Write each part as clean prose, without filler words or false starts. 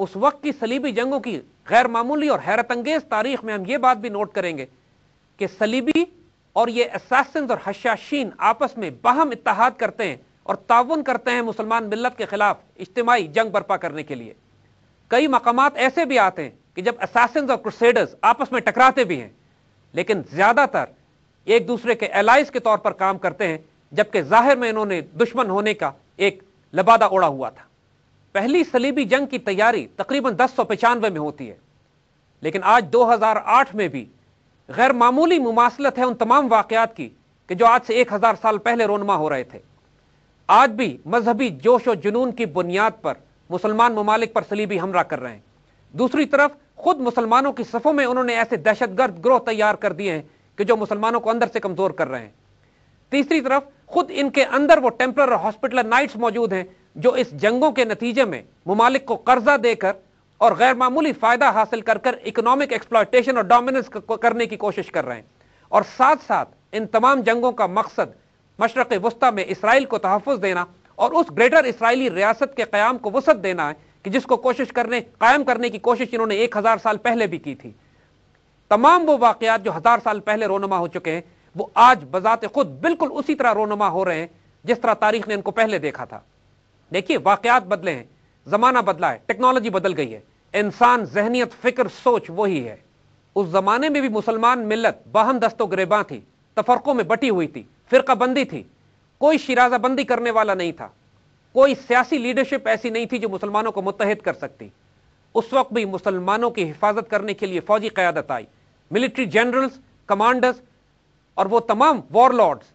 उस वक्त की सलीबी जंगों की गैर मामूली और हैरत अंगेज तारीख में हम ये बात भी नोट करेंगे कि सलीबी और ये असैसिन्स और हशाशीन आपस में बाहम इत्तेहाद करते हैं और ताउन करते हैं मुसलमान मिल्लत के खिलाफ इज्तिमाई जंग बर्पा करने के लिए। कई मकामात ऐसे भी आते हैं कि जब असैसिन्स और क्रूसेडर्स आपस में टकराते भी हैं, लेकिन ज्यादातर एक दूसरे के एलाइज के तौर पर काम करते हैं, जबकि जाहिर में इन्होंने दुश्मन होने का एक लबादा ओढ़ा हुआ था। पहली सलीबी जंग की तैयारी तकरीबन 1095 में होती है, लेकिन आज 2008 में भी गैर मामूली मुमासलत है उन तमाम वाकयात की कि जो आज से 1000 साल पहले रोनमा हो रहे थे। आज भी मजहबी जोश और जुनून की बुनियाद पर मुसलमान ममालिक पर सलीबी हमला कर रहे हैं। दूसरी तरफ खुद मुसलमानों की सफ़ों में उन्होंने ऐसे दहशतगर्द ग्रोह तैयार कर दिए हैं कि जो मुसलमानों को अंदर से कमजोर कर रहे हैं। तीसरी तरफ खुद इनके अंदर वो टेम्पलर और हॉस्पिटल नाइट्स मौजूद हैं जो इस जंगों के नतीजे में ममालिक को कर्जा देकर और गैर मामूली फायदा हासिल कर कर इकोनॉमिक एक्सप्लॉयटेशन और डोमिनेंस करने की कोशिश कर रहे हैं। और साथ साथ इन तमाम जंगों का मकसद मशरक़ वस्ता में इसराइल को तहफ़्फ़ुज़ देना और उस ग्रेटर इसराइली रियासत के क़याम को वसअत देना है कि जिसको कायम करने की कोशिश इन्होंने 1000 साल पहले भी की थी। तमाम वो वाक़यात जो 1000 साल पहले रोनमा हो चुके हैं, वो आज बजाते खुद बिल्कुल उसी तरह रोनमा हो रहे हैं जिस तरह तारीख ने इनको पहले देखा था। देखिए, वाक़यात बदले हैं, ज़माना बदला है, टेक्नोलॉजी बदल गई है, इंसान जहनियत, फिक्र, सोच वही है। उस ज़माने में भी मुसलमान मिल्लत बाहम दस्तो गिरेबां थी, तफरकों में बटी हुई थी, फ़िरका बंदी थी, कोई शिराजा बंदी करने वाला नहीं था, कोई सियासी लीडरशिप ऐसी नहीं थी जो मुसलमानों को मुत्तहिद कर सकती। उस वक्त भी मुसलमानों की हिफाजत करने के लिए फौजी क़यादत आई, मिलिट्री जनरल्स, कमांडर्स और वो तमाम वॉरलॉर्ड्स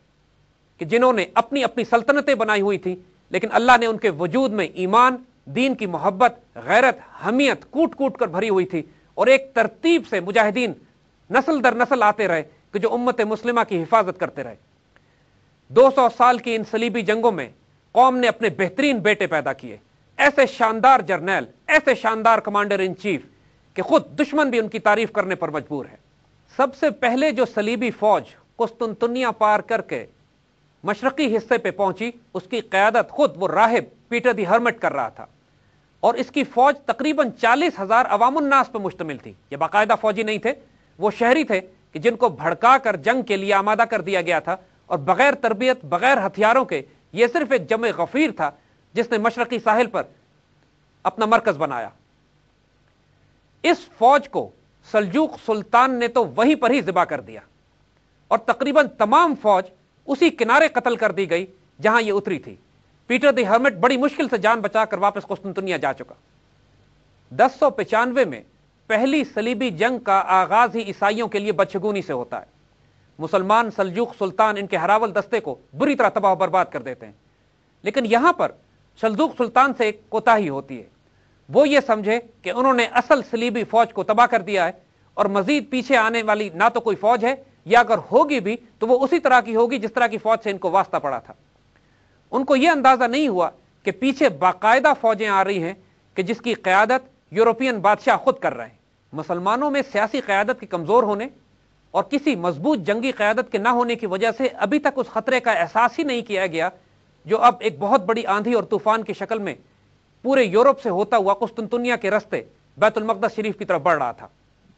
कि जिन्होंने अपनी अपनी सल्तनतें बनाई हुई थी, लेकिन अल्लाह ने उनके वजूद में ईमान, दीन की मोहब्बत, गैरत, हमियत कूट कूट कर भरी हुई थी और एक तरतीब से मुजाहिदीन नस्ल दर नस्ल आते रहे कि जो उम्मत मुस्लिमा की हिफाजत करते रहे। 200 साल की इन सलीबी जंगों में कौम ने अपने बेहतरीन बेटे पैदा किए, ऐसे शानदार जर्नैल, ऐसे शानदार कमांडर इन चीफ कि खुद दुश्मन भी उनकी तारीफ करने पर मजबूर है। सबसे पहले जो सलीबी फौज कुस्तुनतुनिया पार करके मशरकी हिस्से पे पहुंची, उसकी क़यादत खुद वो राहिब पीटर दी हर्मिट कर रहा था और इसकी फौज तकरीबन 40,000 अवामुन्नास पर मुश्तमिल थी। ये बाकायदा फौजी नहीं थे, वो शहरी थे कि जिनको भड़का कर जंग के लिए आमादा कर दिया गया था और बगैर तरबियत, बगैर हथियारों के ये सिर्फ एक जमे गफीर था जिसने मशरकी साहिल पर अपना मरकज बनाया। इस फौज को सल्जूक सुल्तान ने तो वहीं पर ही ज़िबा कर दिया और तकरीबन तमाम फौज उसी किनारे कत्ल कर दी गई जहां ये उतरी थी। पीटर द हर्मिट बड़ी मुश्किल से जान बचाकर वापस कुस्तुनतुनिया जा चुका। 1095 में पहली सलीबी जंग का आगाज ही ईसाइयों के लिए बदशगुनी से होता है। मुसलमान सल्जूक सुल्तान इनके हरावल दस्ते को बुरी तरह तबाह बर्बाद कर देते हैं, लेकिन यहां पर सल्जूक सुल्तान से एक कोताही होती है। वो ये समझे कि उन्होंने असल सलीबी फौज को तबाह कर दिया है और मजीद पीछे आने वाली ना तो कोई फौज है, या अगर होगी भी तो वो उसी तरह की होगी जिस तरह की फौज से इनको वास्ता पड़ा था। उनको यह अंदाजा नहीं हुआ कि पीछे बाकायदा फौजें आ रही हैं कि जिसकी क़यादत यूरोपियन बादशाह खुद कर रहे हैं। मुसलमानों में सियासी क़यादत के कमज़ोर होने और किसी मजबूत जंगी क़यादत के ना होने की वजह से अभी तक उस खतरे का एहसास ही नहीं किया गया जो अब एक बहुत बड़ी आंधी और तूफान की शक्ल में पूरे यूरोप से होता हुआ कुस्तुनतुनिया के रस्ते बैतुल मक़दस शरीफ की तरफ बढ़ रहा था।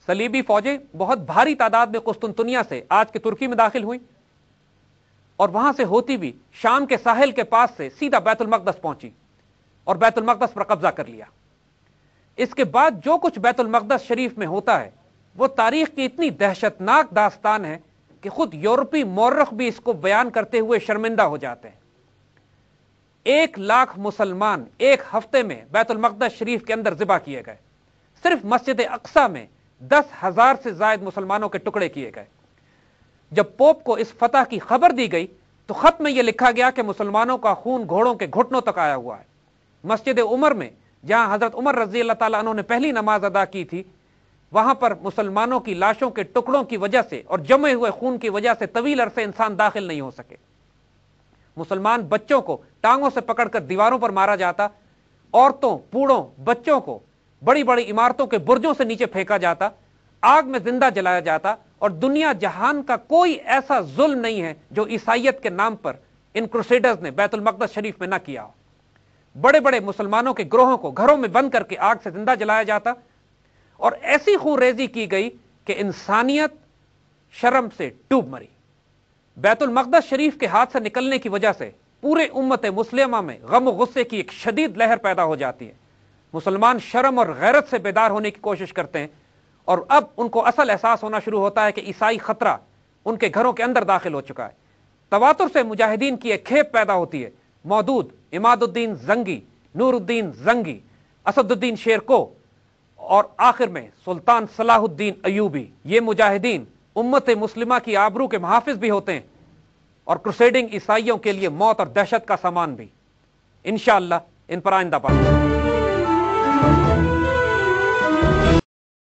सलीबी फौजें बहुत भारी तादाद में कुस्तुनतुनिया से आज के तुर्की में दाखिल हुई और वहां से होती भी शाम के साहिल के पास से सीधा बैतुल मक़दस पहुंची और बैतुल मक़दस पर कब्जा कर लिया। इसके बाद जो कुछ बैतुल मक़दस शरीफ में होता है वो तारीख की इतनी दहशतनाक दास्तान है कि खुद यूरोपी मौर्रख भी इसको बयान करते हुए शर्मिंदा हो जाते हैं। 1 लाख मुसलमान एक हफ्ते में बैतुल मक़दस शरीफ के अंदर ज़िबा किए गए। सिर्फ मस्जिद अक्सा में 10,000 से ज्यादा मुसलमानों के टुकड़े किए गए। जब पोप को इस फतह की खबर दी गई तो खत में यह लिखा गया कि मुसलमानों का खून घोड़ों के घुटनों तक आया हुआ है। मस्जिद उमर में जहां हजरत उमर रजी अल्लाह ताला अन्हु ने पहली नमाज अदा की थी, वहां पर मुसलमानों की लाशों के टुकड़ों की वजह से और जमे हुए खून की वजह से तवील अरसे इंसान दाखिल नहीं हो सके। मुसलमान बच्चों को टांगों से पकड़कर दीवारों पर मारा जाता, औरतों, बूढ़ों, बच्चों को बड़ी बड़ी इमारतों के बुर्जों से नीचे फेंका जाता, आग में जिंदा जलाया जाता और दुनिया जहान का कोई ऐसा जुल्म नहीं है जो ईसाइयत के नाम पर इन क्रूसेडर्स ने बैतुल मक़दस शरीफ में न किया हो। بڑے بڑے مسلمانوں کے گروہوں کو گھروں میں بند کر کے آگ سے زندہ جلایا جاتا، اور ایسی خون ریزی کی گئی کہ انسانیت شرم سے ڈوب مری۔ بیت المقدس شریف کے ہاتھ سے نکلنے کی وجہ سے پورے امت مسلمہ میں غم و غصے کی ایک شدید لہر پیدا ہو جاتی ہے۔ مسلمان شرم اور غیرت سے بیدار ہونے کی کوشش کرتے ہیں، اور اب ان کو اصل احساس ہونا شروع ہوتا ہے کہ عیسائی خطرہ ان کے گھروں کے اندر داخل ہو چکا ہے۔ تواتر سے مجاہدین کی ایک کھیپ پیدا ہوتی ہے۔ مودود، عماد الدین زنگی، نور الدین زنگی، اسد الدین شیرکو، اور آخر میں سلطان صلاح الدین ایوبی، یہ مجاہدین امت مسلمہ کی آبرو کے محافظ بھی ہوتے ہیں، اور کروسیڈنگ عیسائیوں کے لیے موت اور دہشت کا سامان بھی۔ انشاءاللہ ان پر آئندہ بات